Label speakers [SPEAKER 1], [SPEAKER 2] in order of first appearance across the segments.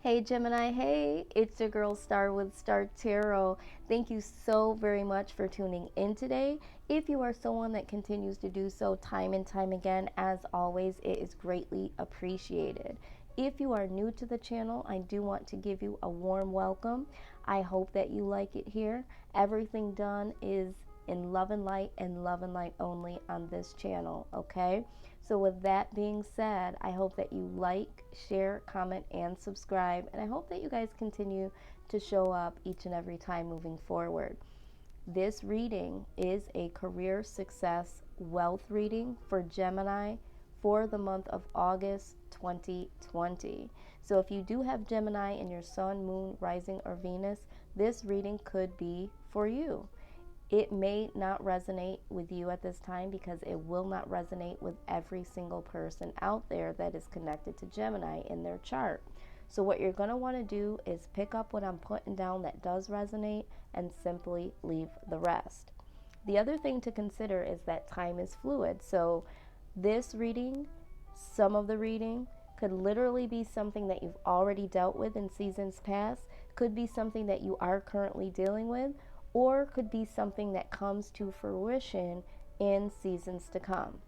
[SPEAKER 1] Hey Gemini, hey, it's your girl Star with Star Tarot. Thank you so very much for tuning in today. If you are someone that continues to do so time and time again, as always, it is greatly appreciated. If you are new to the channel, I do want to give you a warm welcome. I hope that you like it here. Everything done is in love and light only on this channel, okay? So, with that being said, I hope that you like, share, comment, and subscribe. And I hope that you guys continue to show up each and every time moving forward. This reading is a career success wealth reading for Gemini for the month of August 2020. So, if you do have Gemini in your sun, moon, rising, or Venus, this reading could be for you. It may not resonate with you at this time because it will not resonate with every single person out there that is connected to Gemini in their chart. So, what you're going to want to do is pick up what I'm putting down that does resonate and simply leave the rest. The other thing to consider is that time is fluid. So, this reading, some of the reading, could literally be something that you've already dealt with in seasons past, could be something that you are currently dealing with, or could be something that comes to fruition in seasons to come.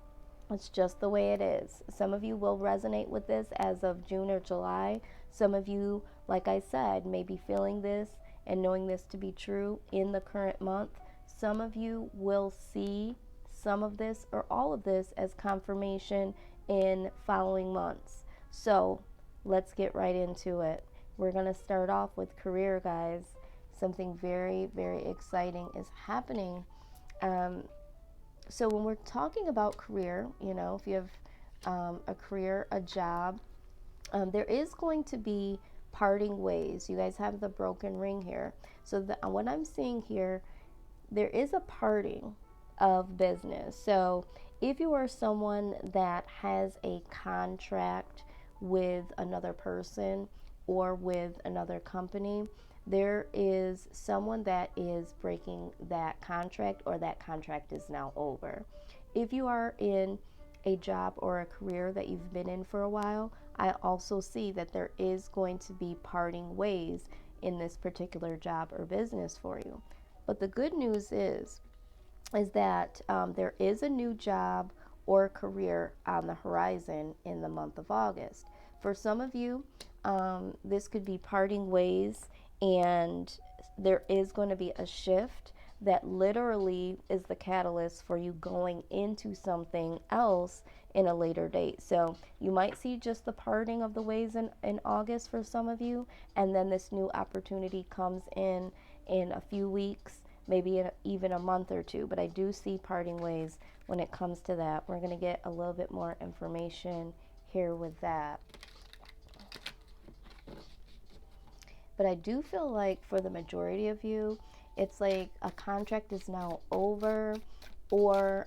[SPEAKER 1] It's just the way it is. Some of you will resonate with this as of June or July. Some of you, like I said, may be feeling this and knowing this to be true in the current month. Some of you will see some of this or all of this as confirmation in following months. So let's get right into it. We're going to start off with career, guys. Something very, very exciting is happening. So when we're talking about career, if you have a career, a job, there is going to be parting ways. You guys have the broken ring here. So what I'm seeing here, there is a parting of business. So if you are someone that has a contract with another person or with another company, there is someone that is breaking that contract, or that contract is now over. If you are in a job or a career that you've been in for a while, I also see that there is going to be parting ways in this particular job or business for you. But the good news is that there is a new job or career on the horizon in the month of August. For some of you, this could be parting ways, and there is going to be a shift that literally is the catalyst for you going into something else in a later date. So you might see just the parting of the ways in August for some of you, and then this new opportunity comes in a few weeks, maybe even a month or two. But I do see parting ways when it comes to that. We're going to get a little bit more information here with that. But I do feel like for the majority of you, it's like a contract is now over, or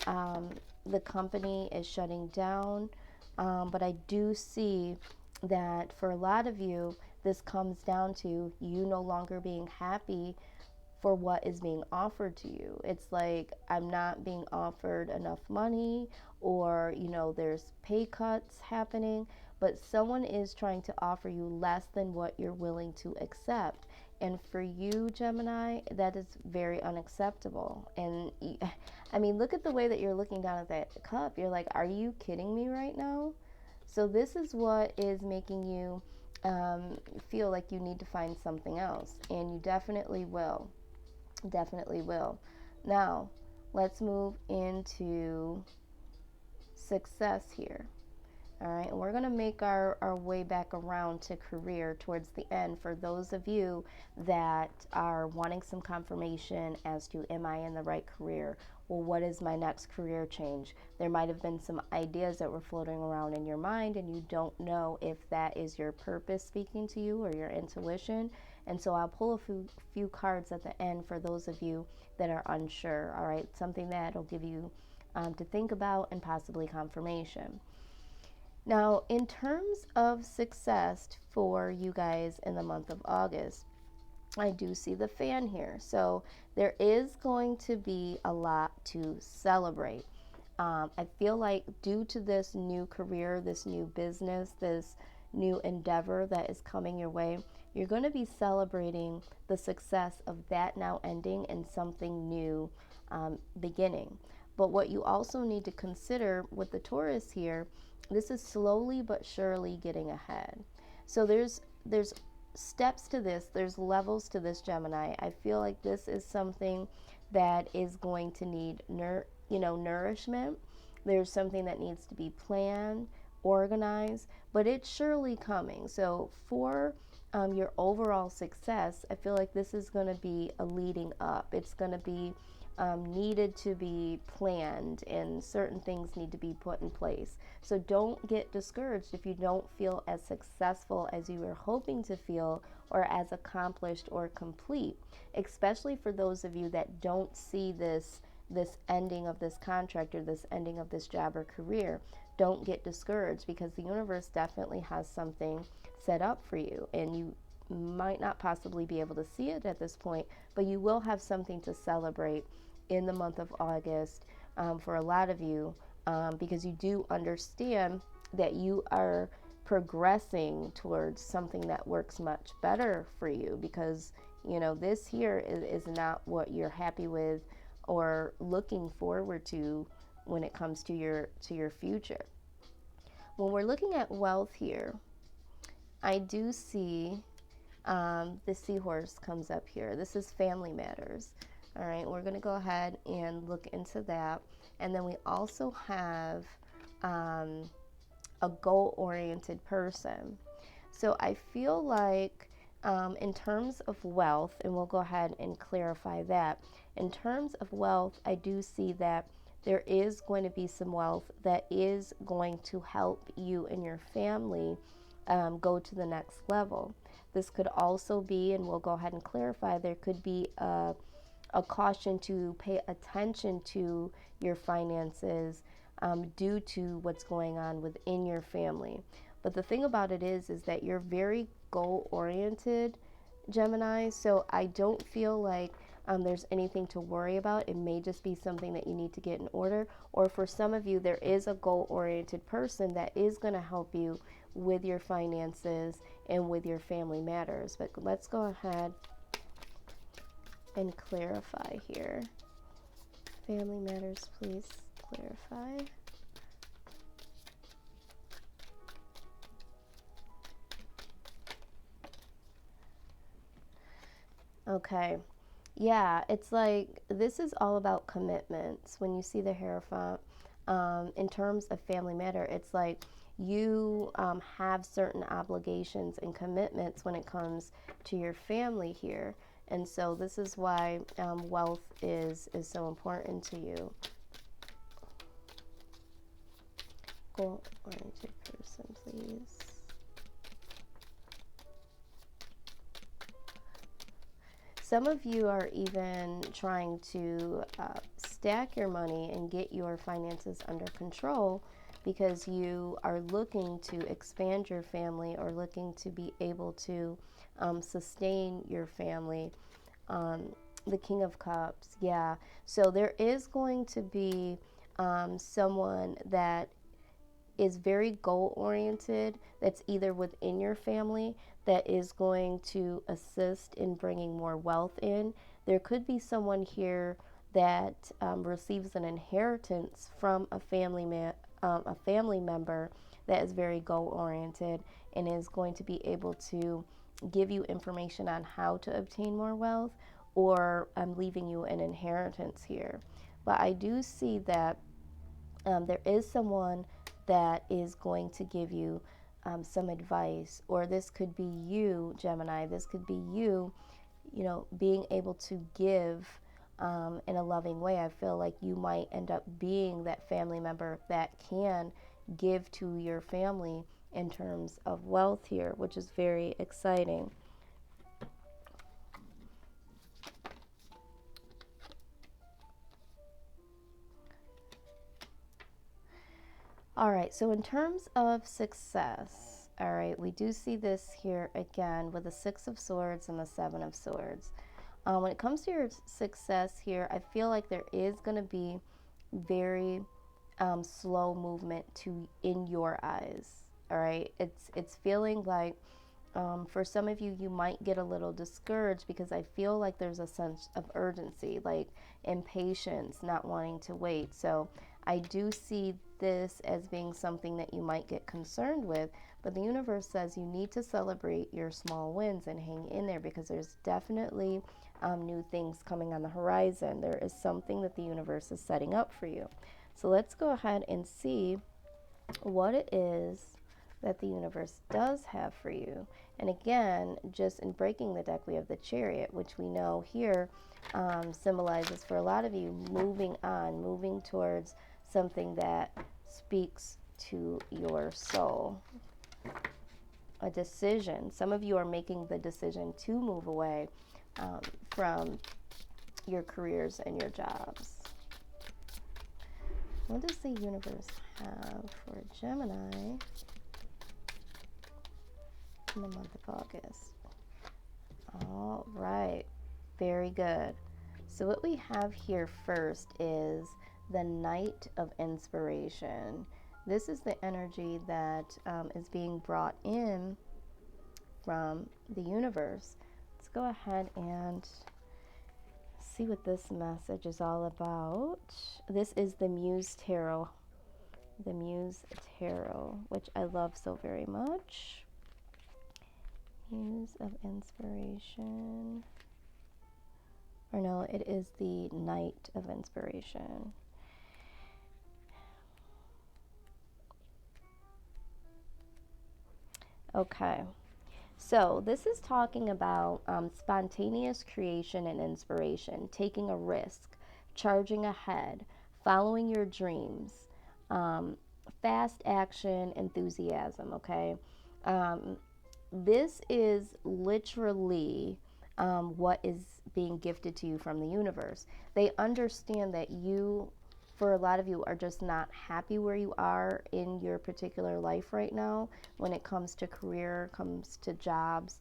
[SPEAKER 1] the company is shutting down. But I do see that for a lot of you, this comes down to you no longer being happy for what is being offered to you. It's like, I'm not being offered enough money, or there's pay cuts happening, but someone is trying to offer you less than what you're willing to accept. And for you, Gemini, that is very unacceptable. And I mean, look at the way that you're looking down at that cup. You're like, are you kidding me right now? So this is what is making you feel like you need to find something else, and you definitely will. Definitely will. Now, let's move into success here. All right, and we're going to make our way back around to career towards the end for those of you that are wanting some confirmation as to, am I in the right career? Well, what is my next career change? There might have been some ideas that were floating around in your mind, and you don't know if that is your purpose speaking to you or your intuition. And so I'll pull a few cards at the end for those of you that are unsure. All right, something that will give you to think about and possibly confirmation. Now, in terms of success for you guys in the month of August, I do see the fan here. So there is going to be a lot to celebrate. I feel like due to this new career, this new business, this new endeavor that is coming your way, you're going to be celebrating the success of that now ending and something new beginning. But what you also need to consider with the Taurus here, this is slowly but surely getting ahead. So there's steps to this, there's levels to this, Gemini. I feel like this is something that is going to need nourishment. There's something that needs to be planned, organized, but it's surely coming. So for your overall success, I feel like this is going to be a leading up. It's going to be needed to be planned, and certain things need to be put in place. So don't get discouraged if you don't feel as successful as you were hoping to feel, or as accomplished or complete, especially for those of you that don't see this ending of this contract or this ending of this job or career. Don't get discouraged, because the universe definitely has something set up for you, and you might not possibly be able to see it at this point, but you will have something to celebrate in the month of August for a lot of you, because you do understand that you are progressing towards something that works much better for you, because this here is not what you're happy with or looking forward to when it comes to your future. When we're looking at wealth here, I do see the seahorse comes up here. This is family matters. All right, we're going to go ahead and look into that. And then we also have a goal-oriented person. So I feel like in terms of wealth, and we'll go ahead and clarify that. In terms of wealth, I do see that there is going to be some wealth that is going to help you and your family go to the next level. This could also be, and we'll go ahead and clarify, there could be a caution to pay attention to your finances due to what's going on within your family. But the thing about it is that you're very goal-oriented, Gemini, so I don't feel like there's anything to worry about. It may just be something that you need to get in order, or for some of you, there is a goal-oriented person that is going to help you with your finances and with your family matters. But let's go ahead and clarify here. Family matters, please clarify. Okay. Yeah, it's like this is all about commitments. When you see the Hierophant, in terms of family matter, it's like you have certain obligations and commitments when it comes to your family here. And so this is why wealth is so important to you. Goal-oriented person, please. Some of you are even trying to stack your money and get your finances under control because you are looking to expand your family or looking to be able to sustain your family. The King of Cups, yeah. So there is going to be someone that is very goal-oriented, that's either within your family, that is going to assist in bringing more wealth in. There could be someone here that receives an inheritance from a family member that is very goal-oriented and is going to be able to give you information on how to obtain more wealth, or leaving you an inheritance here. But I do see that there is someone that is going to give you some advice, or this could be you, Gemini. This could be you, being able to give in a loving way. I feel like you might end up being that family member that can give to your family in terms of wealth here, which is very exciting. All right, so in terms of success, all right, we do see this here again with the Six of Swords and the Seven of Swords. When it comes to your success here, I feel like there is going to be very slow movement in your eyes. all right? It's feeling like for some of you, you might get a little discouraged because I feel like there's a sense of urgency, like impatience, not wanting to wait. So I do see this as being something that you might get concerned with, but the universe says you need to celebrate your small wins and hang in there because there's definitely new things coming on the horizon. There is something that the universe is setting up for you. So let's go ahead and see what it is that the universe does have for you. And again, just in breaking the deck, we have the Chariot, which we know here symbolizes for a lot of you moving on, moving towards something that speaks to your soul. A decision. Some of you are making the decision to move away from your careers and your jobs. What does the universe have for Gemini in the month of August? All right, very good. So what we have here first is the Knight of Inspiration. This is the energy that is being brought in from the universe. Let's go ahead and see what this message is all about. This is the Muse Tarot. The Muse Tarot, which I love so very much. Muse of Inspiration. Or no, it is the Knight of Inspiration. Okay. So this is talking about spontaneous creation and inspiration, taking a risk, charging ahead, following your dreams, fast action, enthusiasm, okay? This is literally what is being gifted to you from the universe. They understand that you, for a lot of you, are just not happy where you are in your particular life right now when it comes to career, comes to jobs,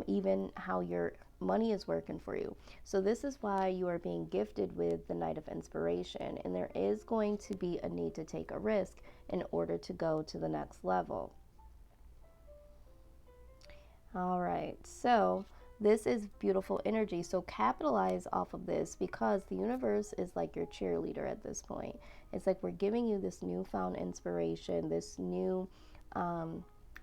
[SPEAKER 1] even how your money is working for you. So this is why you are being gifted with the Knight of Inspiration, and there is going to be a need to take a risk in order to go to the next level. All right, so this is beautiful energy. So capitalize off of this because the universe is like your cheerleader at this point. It's like we're giving you this newfound inspiration, this new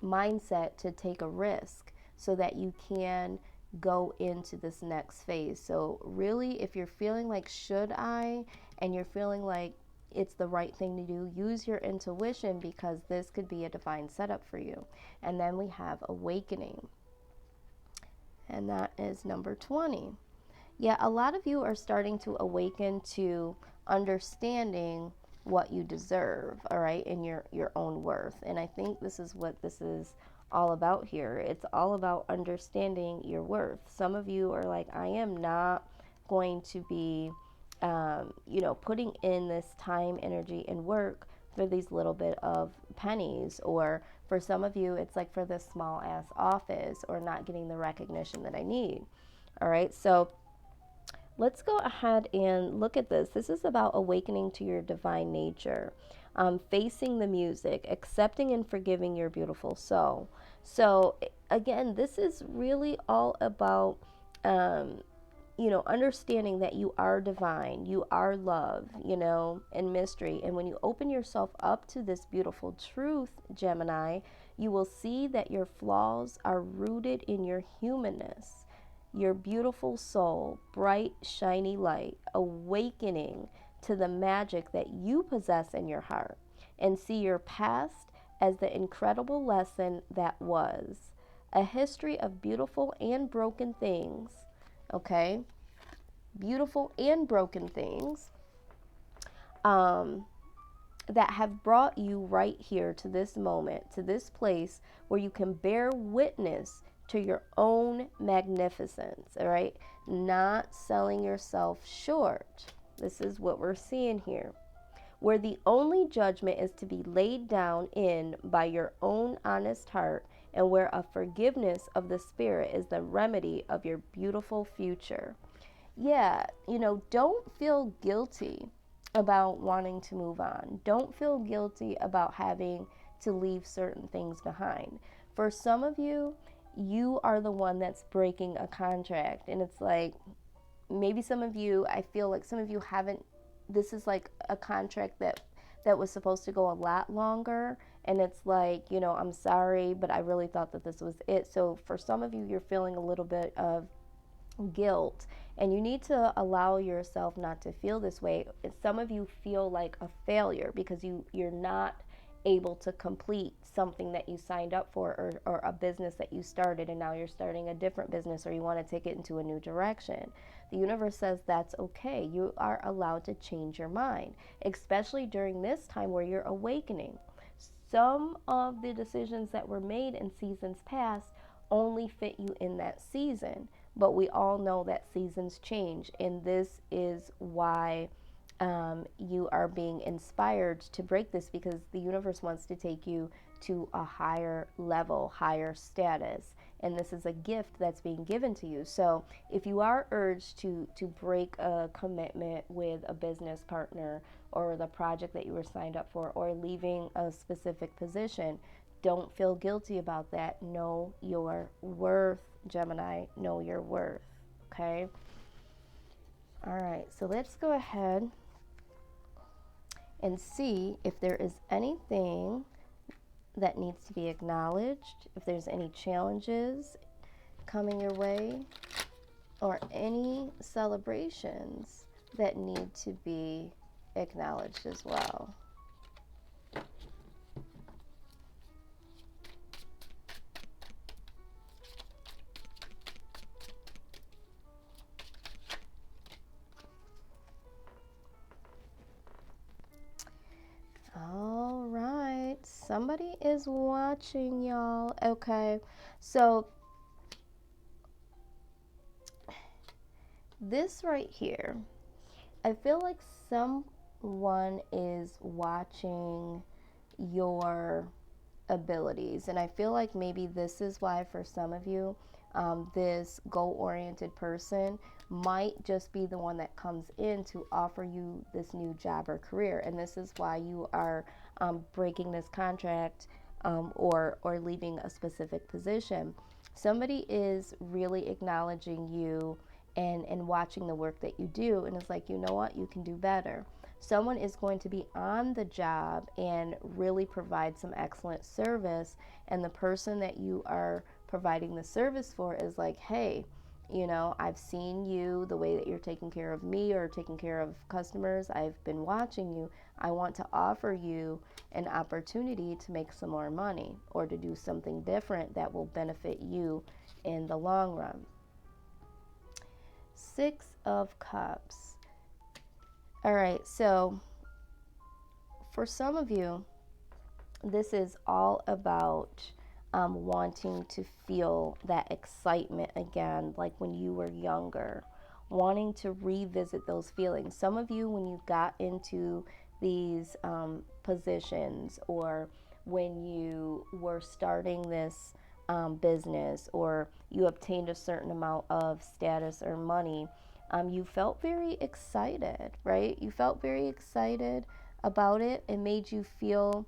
[SPEAKER 1] mindset to take a risk so that you can go into this next phase. So really, if you're feeling like, should I, and you're feeling like it's the right thing to do, use your intuition because this could be a divine setup for you. And then we have awakening. And that is number 20. Yeah, a lot of you are starting to awaken to understanding what you deserve, all right, in your own worth. And I think this is what this is all about here. It's all about understanding your worth. Some of you are like, I am not going to be, putting in this time, energy, and work for these little bit of pennies. Or for some of you, it's like for this small ass office or not getting the recognition that I need. All right, so let's go ahead and look at this. This is about awakening to your divine nature, facing the music, accepting and forgiving your beautiful soul. So again, this is really all about understanding that you are divine, you are love, and mystery. And when you open yourself up to this beautiful truth, Gemini, you will see that your flaws are rooted in your humanness, your beautiful soul, bright, shiny light, awakening to the magic that you possess in your heart, and see your past as the incredible lesson that was, a history of beautiful and broken things. Okay, beautiful and broken things that have brought you right here to this moment, to this place where you can bear witness to your own magnificence, all right? Not selling yourself short. This is what we're seeing here. Where the only judgment is to be laid down in by your own honest heart, and where a forgiveness of the spirit is the remedy of your beautiful future. Yeah, don't feel guilty about wanting to move on. Don't feel guilty about having to leave certain things behind. For some of you, you are the one that's breaking a contract, and it's like, maybe some of you, I feel like some of you haven't, this is like a contract that was supposed to go a lot longer, and it's like, I'm sorry, but I really thought that this was it. So for some of you, you're feeling a little bit of guilt, and you need to allow yourself not to feel this way. Some of you feel like a failure because you're not able to complete something that you signed up for, or a business that you started, and now you're starting a different business, or you want to take it into a new direction. The universe says that's okay. You are allowed to change your mind, especially during this time where you're awakening. Some of the decisions that were made in seasons past only fit you in that season, but we all know that seasons change, and this is why you are being inspired to break this, because the universe wants to take you to a higher level, higher status, and this is a gift that's being given to you. So if you are urged to break a commitment with a business partner, or the project that you were signed up for, or leaving a specific position, don't feel guilty about that. Know your worth, Gemini. Know your worth. Okay? All right, so let's go ahead and see if there is anything that needs to be acknowledged, if there's any challenges coming your way, or any celebrations that need to be acknowledged as well. All right, somebody is watching, y'all. Okay, so this right here, I feel like someone is watching your abilities, and I feel like maybe this is why for some of you, this goal-oriented person might just be the one that comes in to offer you this new job or career, and this is why you are breaking this contract, or leaving a specific position. Somebody is really acknowledging you and watching the work that you do, and it's like, you know what, you can do better. Someone is going to be on the job and really provide some excellent service, and the person that you are providing the service for is like, hey, I've seen you, the way that you're taking care of me or taking care of customers. I've been watching you. I want to offer you an opportunity to make some more money, or to do something different that will benefit you in the long run. 6 of Cups. All right, so for some of you, this is all about wanting to feel that excitement again, like when you were younger, wanting to revisit those feelings. Some of you, when you got into these positions, or when you were starting this business, or you obtained a certain amount of status or money, you felt very excited, right? You felt very excited about it. It made you feel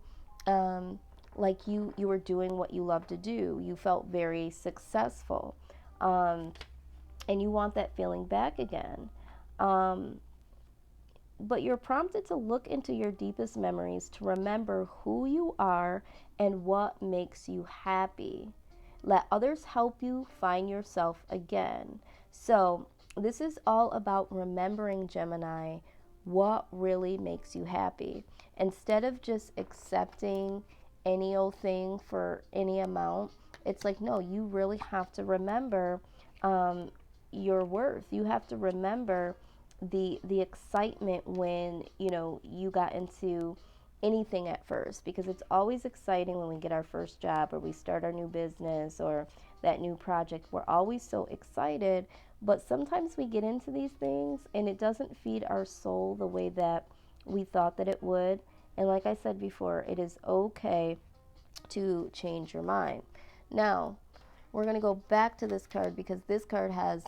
[SPEAKER 1] like you were doing what you love to do. You felt very successful, and you want that feeling back again. But you're prompted to look into your deepest memories to remember who you are and what makes you happy. Let others help you find yourself again. So this is all about remembering, Gemini, what really makes you happy. Instead of just accepting any old thing for any amount, it's like, no, you really have to remember your worth. You have to remember the excitement when you got into anything at first, because it's always exciting when we get our first job, or we start our new business, or that new project. We're always so excited, but sometimes we get into these things and it doesn't feed our soul the way that we thought that it would. And like I said before, it is okay to change your mind. Now, we're going to go back to this card, because this card has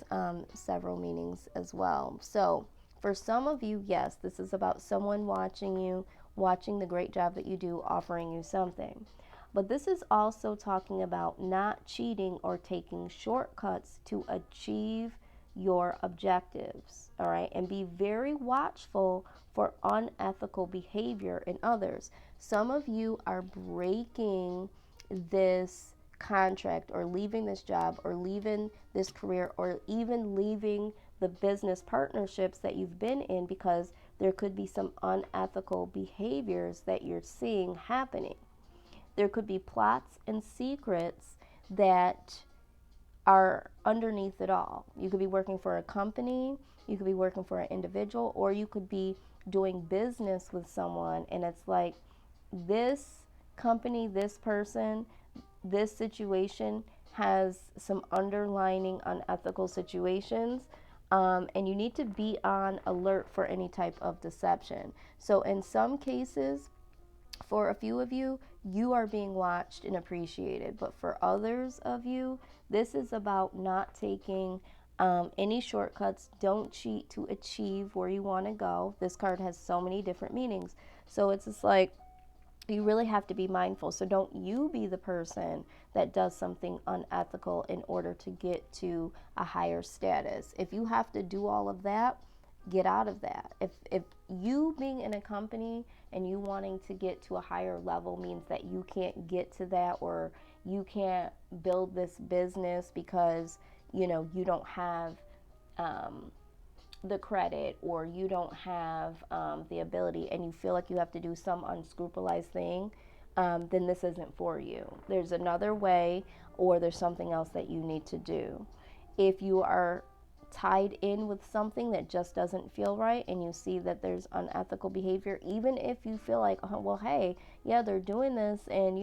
[SPEAKER 1] several meanings as well. So for some of you, yes, this is about someone watching you, watching the great job that you do, offering you something. But this is also talking about not cheating or taking shortcuts to achieve your objectives, all right? And be very watchful for unethical behavior in others. Some of you are breaking this contract or leaving this job or leaving this career or even leaving the business partnerships that you've been in because there could be some unethical behaviors that you're seeing happening. There could be plots and secrets that are underneath it all. You could be working for a company, you could be working for an individual, or you could be doing business with someone, and it's like this company, this person, this situation has some underlining unethical situations. And you need to be on alert for any type of deception. So, in some cases, for a few of you, you are being watched and appreciated. But for others of you, this is about not taking any shortcuts. Don't cheat to achieve where you want to go. This card has so many different meanings. So it's just like, you really have to be mindful. So don't you be the person that does something unethical in order to get to a higher status. If you have to do all of that, get out of that. If you being in a company and you wanting to get to a higher level means that you can't get to that, or you can't build this business because you don't have the credit, or you don't have the ability, and you feel like you have to do some unscrupulous thing, then this isn't for you. There's another way, or there's something else that you need to do. If you are tied in with something that just doesn't feel right, and you see that there's unethical behavior, even if you feel like, oh, well, hey, yeah, they're doing this and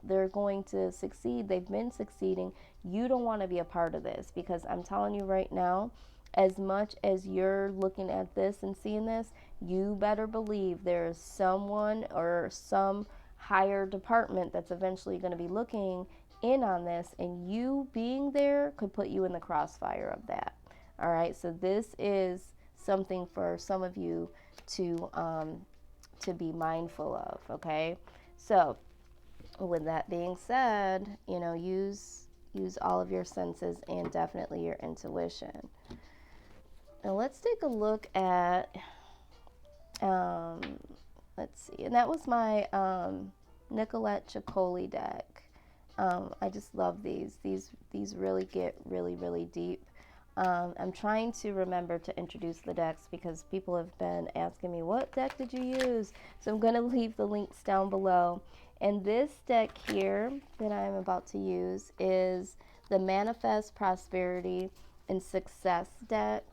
[SPEAKER 1] they're going to succeed, they've been succeeding, you don't want to be a part of this. Because I'm telling you right now, as much as you're looking at this and seeing this, you better believe there's someone or some higher department that's eventually going to be looking in on this, and you being there could put you in the crossfire of that. All right, so this is something for some of you to be mindful of. Okay, so with that being said, use all of your senses and definitely your intuition. Now let's take a look at, let's see, and that was my Nicolette Ciccoli deck. I just love these. These really get really, really deep. I'm trying to remember to introduce the decks because people have been asking me, what deck did you use? So I'm going to leave the links down below. And this deck here that I'm about to use is the Manifest Prosperity and Success deck.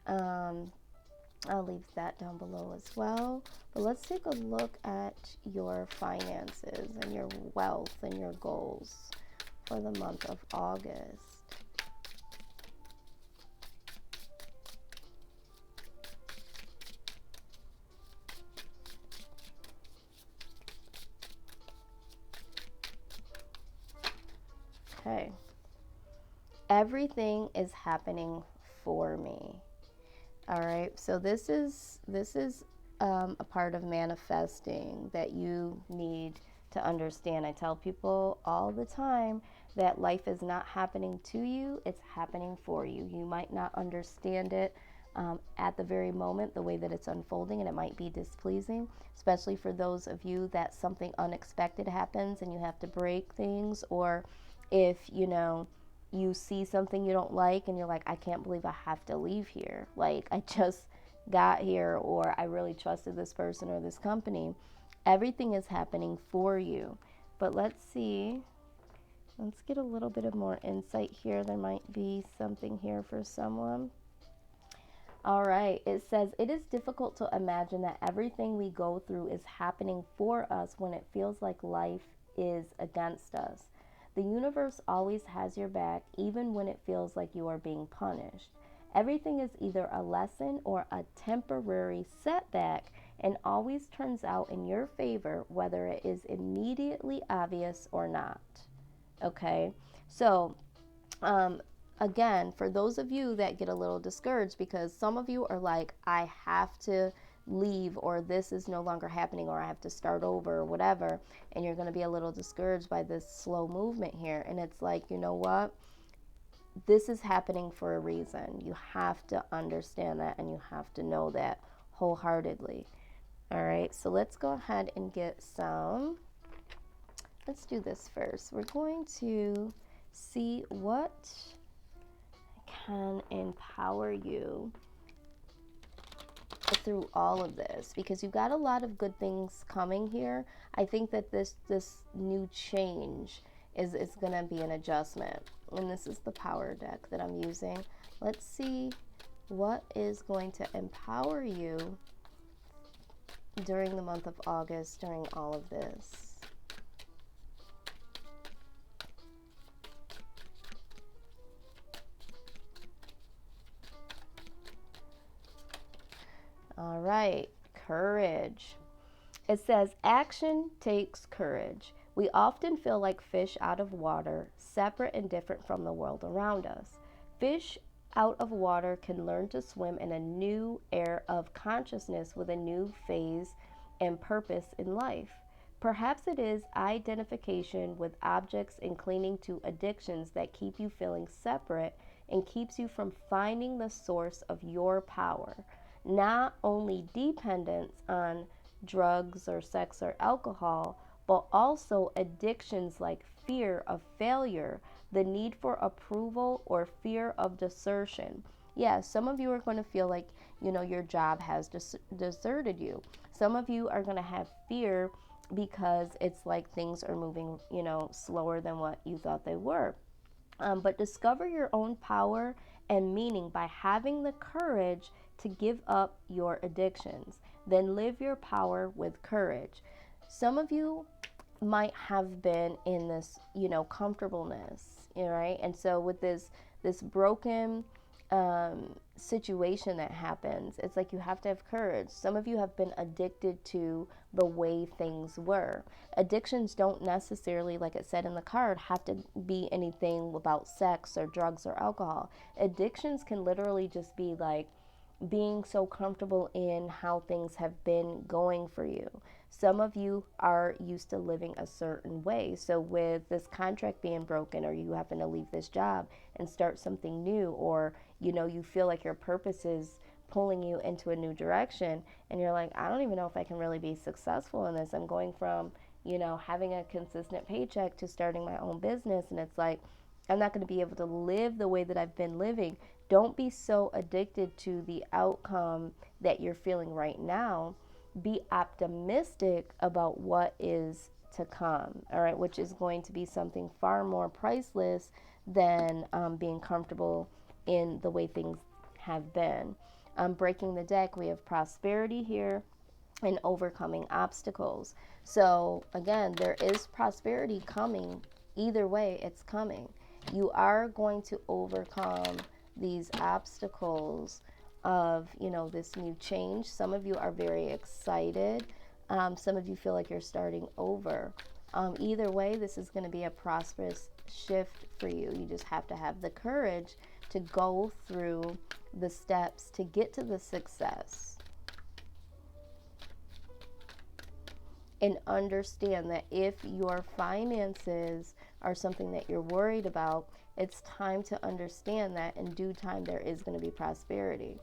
[SPEAKER 1] I'll leave that down below as well. But let's take a look at your finances and your wealth and your goals for the month of August. Okay. Everything is happening for me. All right, so this is a part of manifesting that you need to understand. I tell people all the time that life is not happening to you, it's happening for you. You might not understand it at the very moment, the way that it's unfolding, and it might be displeasing, especially for those of you that something unexpected happens and you have to break things, or if you see something you don't like and you're like, I can't believe I have to leave here. Like, I just got here, or I really trusted this person or this company. Everything is happening for you. But let's see. Let's get a little bit of more insight here. There might be something here for someone. All right. It says, it is difficult to imagine that everything we go through is happening for us when it feels like life is against us. The universe always has your back, even when it feels like you are being punished. Everything is either a lesson or a temporary setback, and always turns out in your favor, whether it is immediately obvious or not. Okay? So, again, for those of you that get a little discouraged, because some of you are like, I have to leave, or this is no longer happening, or I have to start over, or whatever, and you're going to be a little discouraged by this slow movement here. And it's like, you know what? This is happening for a reason. You have to understand that, and you have to know that wholeheartedly. All right, so let's go ahead and get some. Let's do this first. We're going to see what can empower you through all of this, because you've got a lot of good things coming here. I think that this new change is going to be an adjustment, and this is the power deck that I'm using. Let's see what is going to empower you during the month of August, during all of this. All right, courage. It says, action takes courage. We often feel like fish out of water, separate and different from the world around us. Fish out of water can learn to swim in a new air of consciousness with a new phase and purpose in life. Perhaps it is identification with objects and clinging to addictions that keep you feeling separate and keeps you from finding the source of your power. Not only dependence on drugs or sex or alcohol, but also addictions like fear of failure, the need for approval, or fear of desertion. Yeah, some of you are going to feel like, your job has deserted you. Some of you are going to have fear because it's like things are moving, slower than what you thought they were. But discover your own power and meaning by having the courage to give up your addictions. Then live your power with courage. Some of you might have been in this, comfortableness, right? And so with this broken situation that happens, it's like you have to have courage. Some of you have been addicted to the way things were. Addictions don't necessarily, like it said in the card, have to be anything about sex or drugs or alcohol. Addictions can literally just be like being so comfortable in how things have been going for you. Some of you are used to living a certain way. So with this contract being broken, or you happen to leave this job and start something new, or you feel like your purpose is pulling you into a new direction, and you're like, I don't even know if I can really be successful in this. I'm going from having a consistent paycheck to starting my own business, and it's like I'm not going to be able to live the way that I've been living. Don't be so addicted to the outcome that you're feeling right now. Be optimistic about what is to come, all right, which is going to be something far more priceless than being comfortable in the way things have been. Breaking the deck, we have prosperity here and overcoming obstacles. So again, there is prosperity coming. Either way, it's coming. You are going to overcome these obstacles of, this new change. Some of you are very excited. Some of you feel like you're starting over. Either way, this is going to be a prosperous shift for you. You just have to have the courage to go through the steps to get to the success. And understand that if your finances are something that you're worried about, it's time to understand that in due time there is going to be prosperity.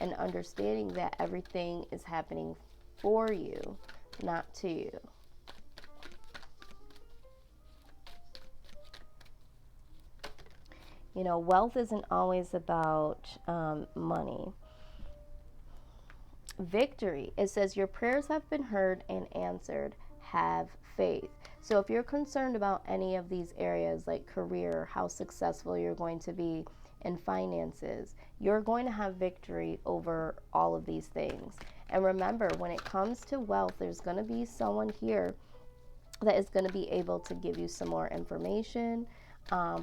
[SPEAKER 1] And understanding that everything is happening for you, not to you. Wealth isn't always about money. Victory, it says your prayers have been heard and answered. Have faith. So if you're concerned about any of these areas, like career, how successful you're going to be in finances, you're going to have victory over all of these things. And remember, when it comes to wealth, there's going to be someone here that is going to be able to give you some more information,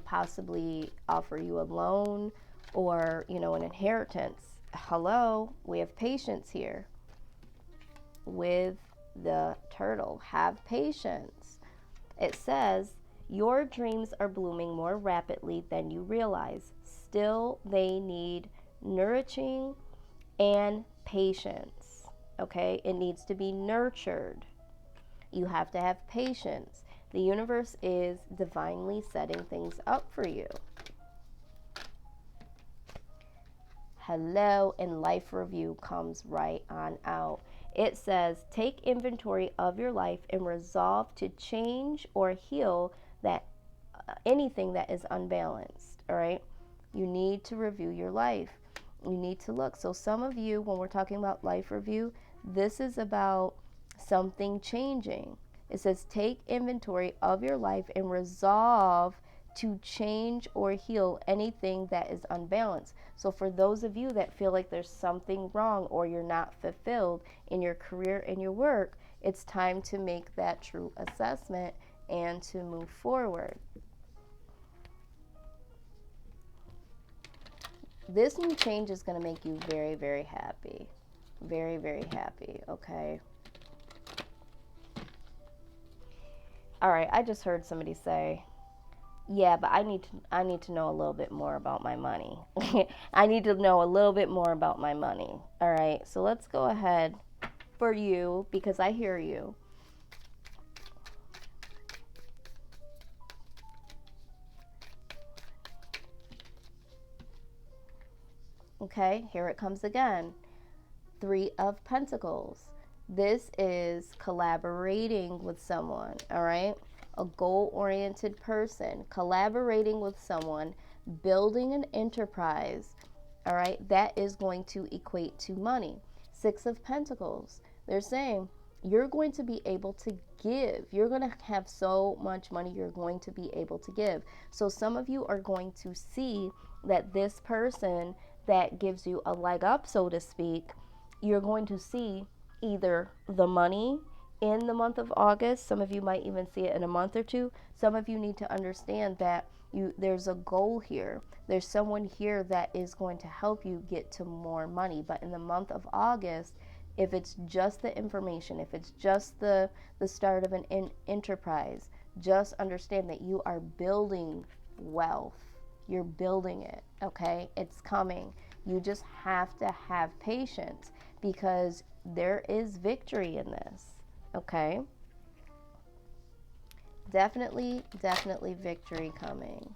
[SPEAKER 1] possibly offer you a loan, or an inheritance. Hello, we have patience here with the turtle. Have patience. It says your dreams are blooming more rapidly than you realize. Still, they need nourishing and patience. Okay, it needs to be nurtured. You have to have patience. The universe is divinely setting things up for you. Hello, and life review comes right on out. It says, take inventory of your life and resolve to change or heal that anything that is unbalanced. All right, you need to review your life. You need to look. So some of you, when we're talking about life review, this is about something changing. It says take inventory of your life and resolve to change or heal anything that is unbalanced. So for those of you that feel like there's something wrong or you're not fulfilled in your career and your work, it's time to make that true assessment and to move forward. This new change is going to make you very, very happy. Very, very happy, okay? All right, I just heard somebody say, yeah, but I need to know a little bit more about my money. I need to know a little bit more about my money. All right, so let's go ahead for you, because I hear you. Okay, here it comes again. 3 of Pentacles. This is collaborating with someone, all right? A goal-oriented person, collaborating with someone, building an enterprise, all right? That is going to equate to money. 6 of Pentacles. They're saying you're going to be able to give. You're going to have so much money you're going to be able to give. So some of you are going to see that this person that gives you a leg up, so to speak, you're going to see either the money in the month of August. Some of you might even see it in a month or two. Some of you need to understand that there's a goal here. There's someone here that is going to help you get to more money. But in the month of August, if it's just the information, if it's just the start of an enterprise, just understand that you are building wealth. You're building it, okay? It's coming. You just have to have patience because there is victory in this, okay? Definitely victory coming.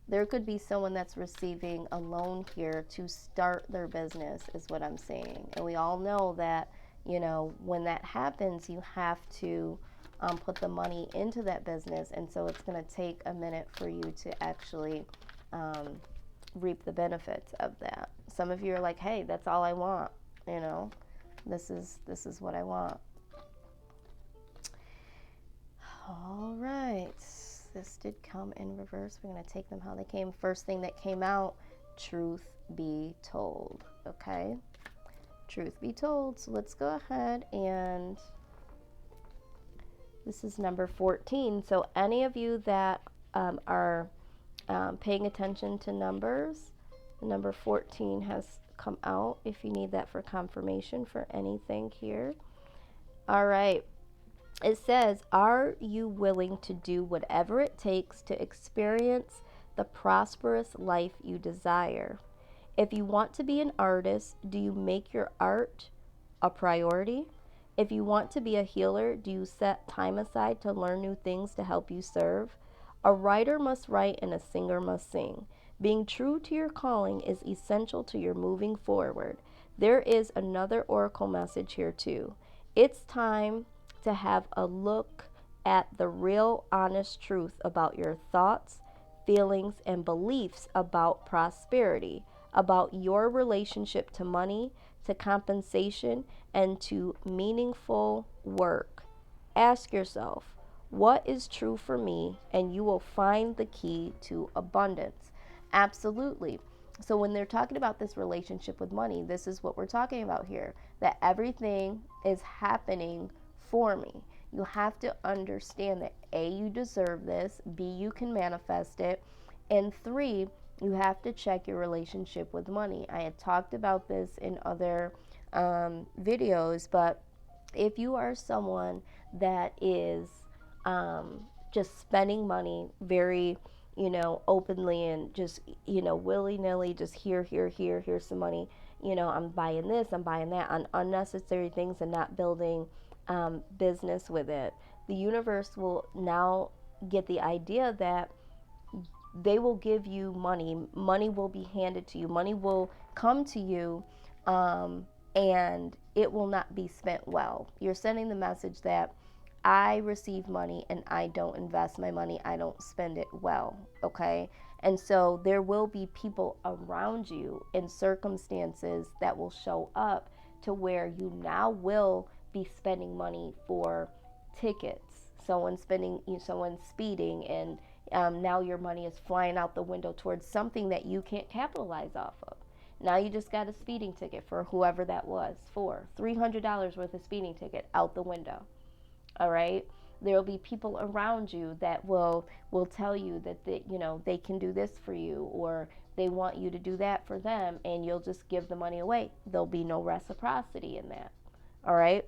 [SPEAKER 1] There could be someone that's receiving a loan here to start their business, is what I'm saying. And we all know that, you know, when that happens, you have to put the money into that business. And so it's going to take a minute for you to actually reap the benefits of that. Some of you are like, hey, that's all I want. You know, this is what I want. All right. This did come in reverse. We're going to take them how they came. First thing that came out, truth be told. Okay. Truth be told. So let's go ahead and this is number 14. So any of you that are paying attention to numbers, number 14 has come out if you need that for confirmation for anything here. All right. It says, are you willing to do whatever it takes to experience the prosperous life you desire? If you want to be an artist, do you make your art a priority? If you want to be a healer, do you set time aside to learn new things to help you serve? A writer must write and a singer must sing. Being true to your calling is essential to your moving forward. There is another oracle message here too. It's time to have a look at the real honest truth about your thoughts, feelings, and beliefs about prosperity, about your relationship to money, to compensation, and to meaningful work. Ask yourself, what is true for me? And you will find the key to abundance. Absolutely. So when they're talking about this relationship with money, this is what we're talking about here, that everything is happening for me. You have to understand that A, you deserve this, B, you can manifest it, and 3, you have to check your relationship with money. I had talked about this in other videos, but if you are someone that is just spending money very, openly and just, willy-nilly, just here's some money, I'm buying this, I'm buying that on unnecessary things and not building business with it. The universe will now get the idea that they will give you money. Money will be handed to you. Money will come to you, and it will not be spent well. You're sending the message that I receive money and I don't invest my money. I don't spend it well. Okay. And so there will be people around you in circumstances that will show up to where you now will be spending money for tickets. Someone's speeding, and now your money is flying out the window towards something that you can't capitalize off of. Now you just got a speeding ticket for whoever that was for $300 worth of speeding ticket out the window. All right. There will be people around you that will tell you that they can do this for you, or they want you to do that for them, and you'll just give the money away. There'll be no reciprocity in that. All right.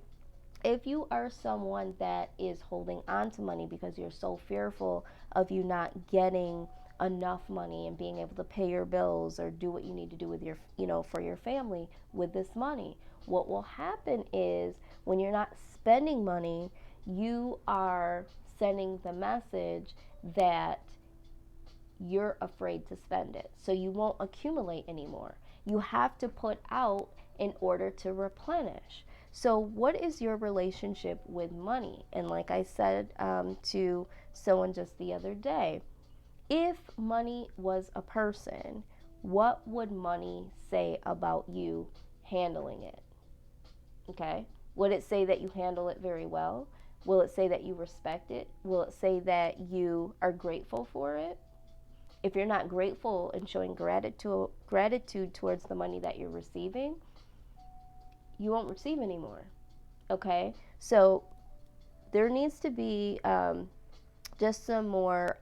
[SPEAKER 1] If you are someone that is holding on to money because you're so fearful of you not getting enough money and being able to pay your bills or do what you need to do with your, for your family with this money, what will happen is when you're not spending money, you are sending the message that you're afraid to spend it. So you won't accumulate anymore. You have to put out in order to replenish. So what is your relationship with money? And like I said to someone just the other day, if money was a person, what would money say about you handling it? Okay? Would it say that you handle it very well? Will it say that you respect it? Will it say that you are grateful for it? If you're not grateful and showing gratitude towards the money that you're receiving, you won't receive anymore. Okay? So there needs to be just some more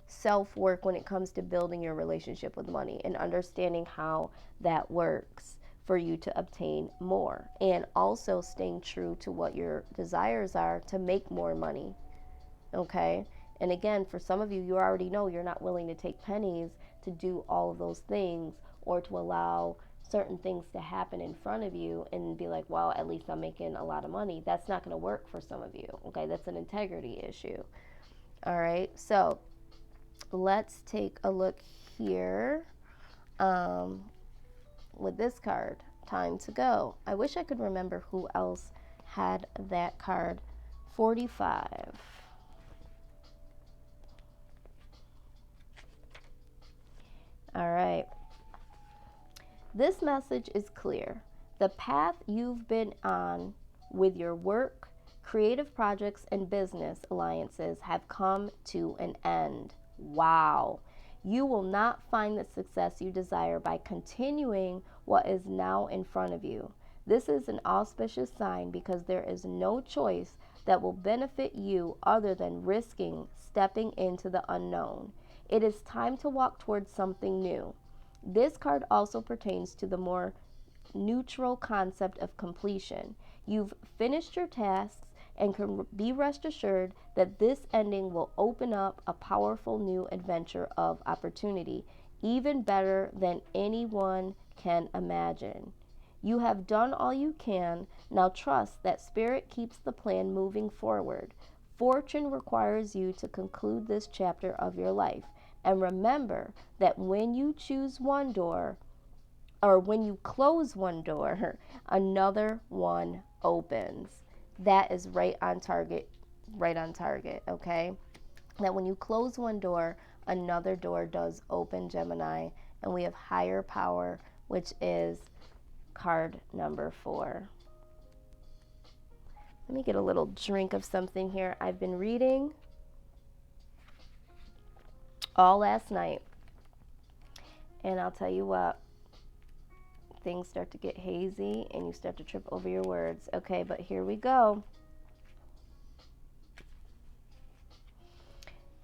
[SPEAKER 1] self-work when it comes to building your relationship with money and understanding how that works for you to obtain more, and also staying true to what your desires are to make more money. Okay? And again, for some of you, you already know you're not willing to take pennies to do all of those things, or to allow certain things to happen in front of you and be like, well, at least I'm making a lot of money. That's not going to work for some of you. Okay? That's an integrity issue. All right? So let's take a look here with this card. Time to go. I wish I could remember who else had that card. 45. All right. This message is clear. The path you've been on with your work, creative projects, and business alliances have come to an end. Wow. You will not find the success you desire by continuing what is now in front of you. This is an auspicious sign because there is no choice that will benefit you other than risking stepping into the unknown. It is time to walk towards something new. This card also pertains to the more neutral concept of completion. You've finished your tasks and can be rest assured that this ending will open up a powerful new adventure of opportunity, even better than anyone can imagine. You have done all you can. Now trust that Spirit keeps the plan moving forward. Fortune requires you to conclude this chapter of your life. And remember that when you choose one door, or when you close one door, another one opens. That is right on target, okay? That when you close one door, another door does open, Gemini. And we have higher power, which is card number 4. Let me get a little drink of something here. I've been reading all last night. And I'll tell you what, things start to get hazy and you start to trip over your words. Okay, but here we go.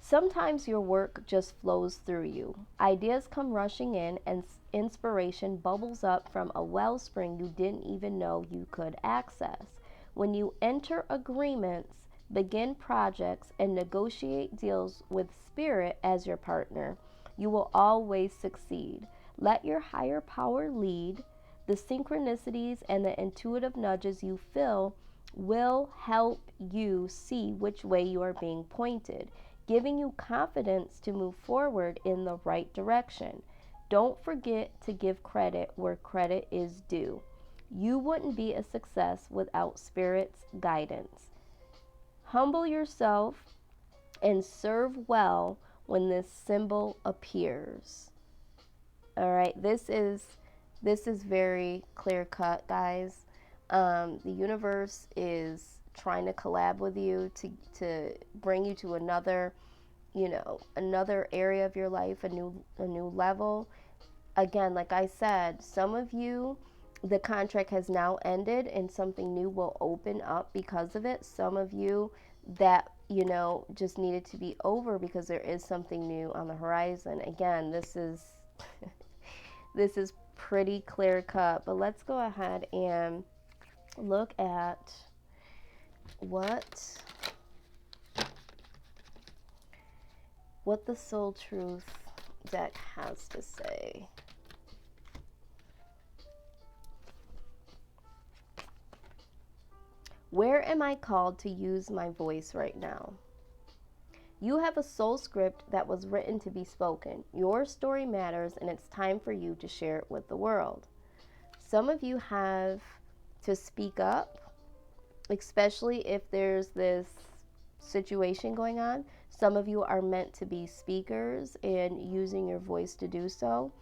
[SPEAKER 1] Sometimes your work just flows through you. Ideas come rushing in and inspiration bubbles up from a wellspring you didn't even know you could access. When you enter agreements, begin projects, and negotiate deals with Spirit as your partner, you will always succeed. Let your higher power lead. The synchronicities and the intuitive nudges you feel will help you see which way you are being pointed, giving you confidence to move forward in the right direction. Don't forget to give credit where credit is due. You wouldn't be a success without Spirit's guidance. Humble yourself and serve well when this symbol appears. All right, this is very clear cut, guys. The universe is trying to collab with you to bring you to another, another area of your life, a new level. Again, like I said, some of you, the contract has now ended and something new will open up because of it. Some of you that, just needed to be over because there is something new on the horizon. Again, this is this is pretty clear cut, but let's go ahead and look at what the Soul Truth deck has to say. Where am I called to use my voice right now? You have a soul script that was written to be spoken. Your story matters, and it's time for you to share it with the world. Some of you have to speak up, especially if there's this situation going on. Some of you are meant to be speakers and using your voice to do so.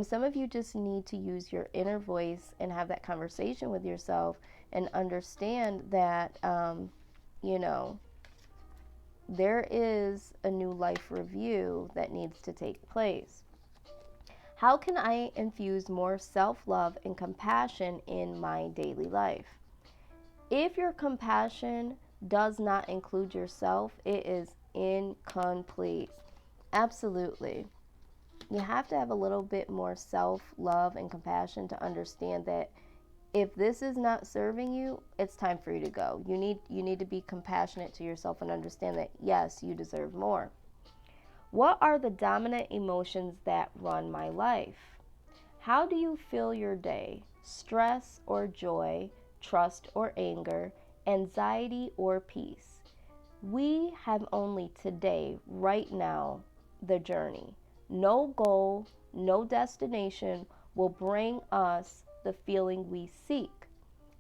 [SPEAKER 1] Some of you just need to use your inner voice and have that conversation with yourself and understand that, there is a new life review that needs to take place. How can I infuse more self-love and compassion in my daily life? If your compassion does not include yourself, it is incomplete. Absolutely. You have to have a little bit more self-love and compassion to understand that if this is not serving you, it's time for you to go. You need to be compassionate to yourself and understand that, yes, you deserve more. What are the dominant emotions that run my life? How do you feel your day? Stress or joy, trust or anger, anxiety or peace? We have only today, right now, the journey. No goal, no destination will bring us the feeling we seek.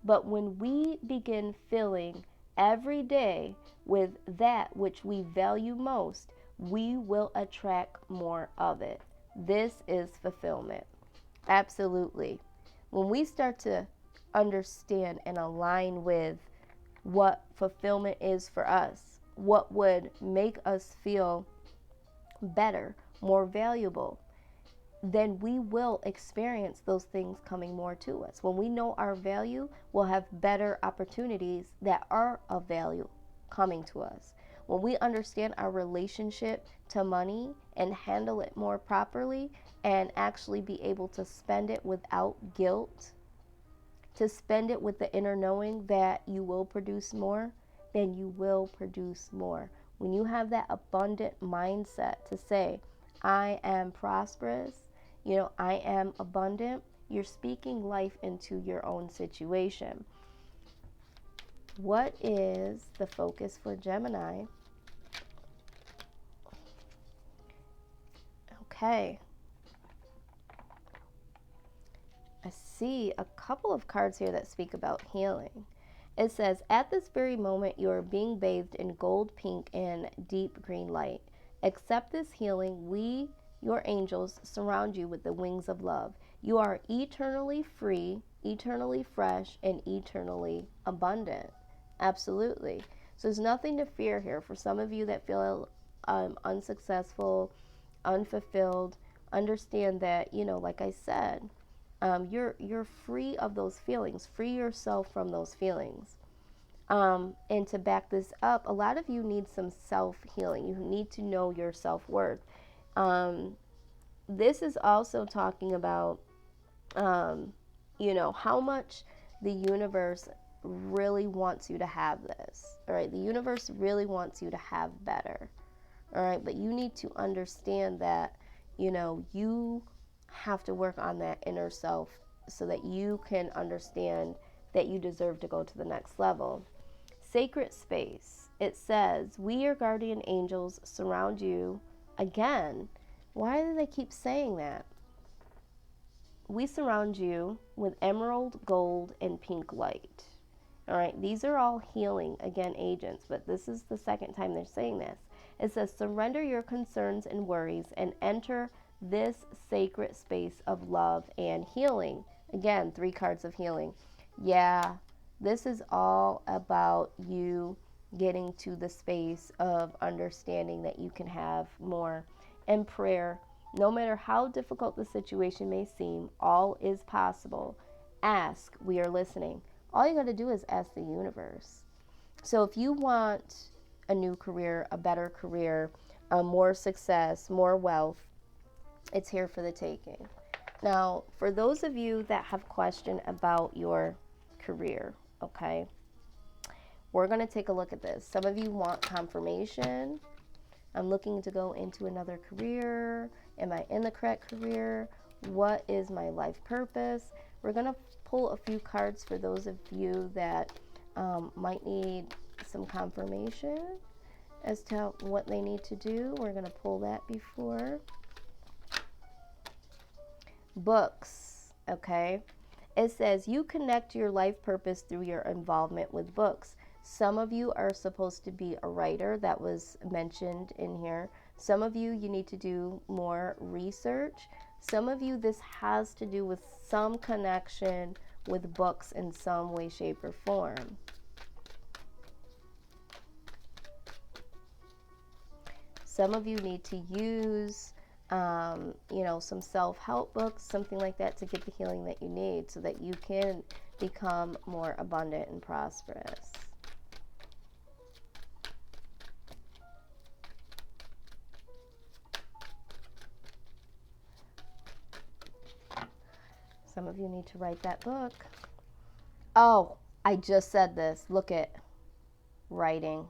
[SPEAKER 1] But when we begin filling every day with that which we value most, we will attract more of it. This is fulfillment. Absolutely. When we start to understand and align with what fulfillment is for us, what would make us feel better, more valuable, then we will experience those things coming more to us. When we know our value, we'll have better opportunities that are of value coming to us. When we understand our relationship to money and handle it more properly and actually be able to spend it without guilt, to spend it with the inner knowing that you will produce more, then you will produce more. When you have that abundant mindset to say, I am prosperous, I am abundant, you're speaking life into your own situation. What is the focus for Gemini? Okay. I see a couple of cards here that speak about healing. It says, at this very moment, you are being bathed in gold, pink, and deep green light. Accept this healing. We, your angels, surround you with the wings of love. You are eternally free, eternally fresh, and eternally abundant. Absolutely. So there's nothing to fear here. For some of you that feel unsuccessful, unfulfilled, understand that, like I said, you're free of those feelings. Free yourself from those feelings. And to back this up, a lot of you need some self-healing. You need to know your self-worth. This is also talking about, how much the universe really wants you to have this. All right, the universe really wants you to have better. All right, but you need to understand that, you have to work on that inner self so that you can understand that you deserve to go to the next level. Sacred space. It says, we, your guardian angels, surround you. Again, why do they keep saying that? We surround you with emerald, gold, and pink light. All right, these are all healing, again, agents, but this is the second time they're saying this. It says, surrender your concerns and worries and enter this sacred space of love and healing. Again, 3 cards of healing. Yeah, this is all about you getting to the space of understanding that you can have more. And prayer, no matter how difficult the situation may seem, all is possible. Ask, we are listening. All you got to do is ask the universe. So if you want a new career, a better career, more success, more wealth, it's here for the taking. Now, for those of you that have question about your career, okay, we're going to take a look at this. Some of you want confirmation. I'm looking to go into another career. Am I in the correct career? What is my life purpose? We're going to pull a few cards for those of you that might need some confirmation as to what they need to do. We're going to pull that before. Books, okay? It says you connect your life purpose through your involvement with books. Some of you are supposed to be a writer. That was mentioned in here. Some of you, you need to do more research. Some of you, this has to do with some connection with books in some way, shape, or form. Some of you need to use, some self-help books, something like that, to get the healing that you need so that you can become more abundant and prosperous. Some of you need to write that book. Oh, I just said this. Look at writing.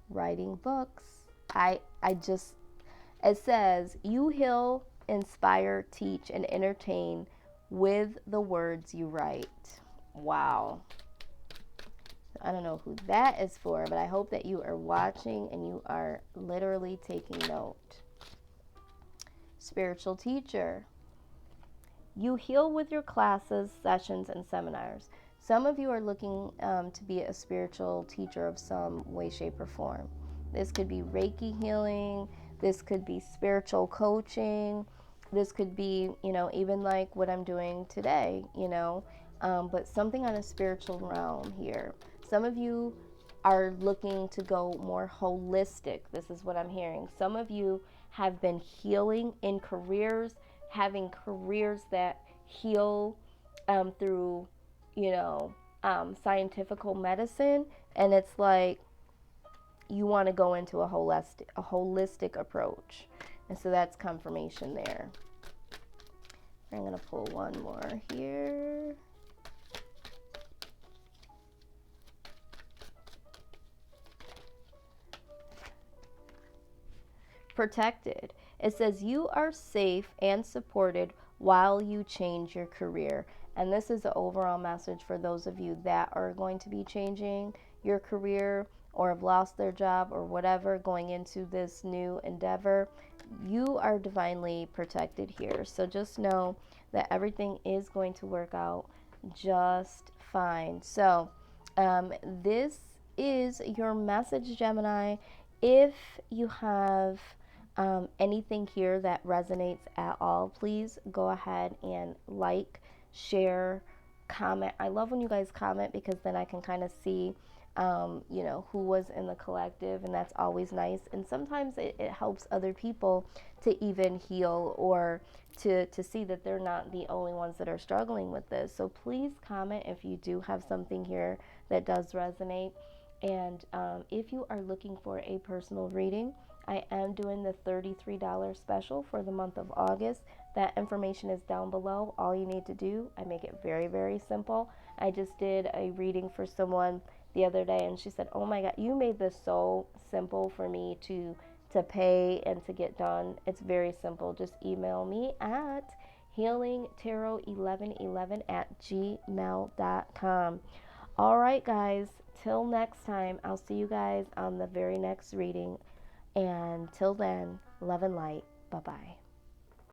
[SPEAKER 1] Writing books. It says, you heal, inspire, teach, and entertain with the words you write. Wow. I don't know who that is for, but I hope that you are watching and you are literally taking note. Spiritual teacher. You heal with your classes, sessions, and seminars. Some of you are looking to be a spiritual teacher of some way, shape, or form. This could be Reiki healing. This could be spiritual coaching. This could be, even like what I'm doing today, but something on a spiritual realm here. Some of you are looking to go more holistic. This is what I'm hearing. Some of you have been healing in careers, having careers that heal through, scientific medicine, and it's like you want to go into a holistic approach. And so that's confirmation there. I'm going to pull one more here. Protected. It says you are safe and supported while you change your career. And this is the overall message for those of you that are going to be changing your career or have lost their job or whatever, going into this new endeavor. You are divinely protected here. So just know that everything is going to work out just fine. So this is your message, Gemini. If you have anything here that resonates at all, please go ahead and like, share, comment. I love when you guys comment because then I can kind of see who was in the collective, and that's always nice. And sometimes it helps other people to even heal or to see that they're not the only ones that are struggling with this. So please comment if you do have something here that does resonate. And if you are looking for a personal reading, I am doing the $33 special for the month of August. That information is down below. All you need to do, I make it very, very simple. I just did a reading for someone the other day, and she said, oh my God, you made this so simple for me to to pay and to get done. It's very simple. Just email me at healingtarot1111 at gmail.com. All right, guys, till next time, I'll see you guys on the very next reading. And till then, love and light. Bye bye.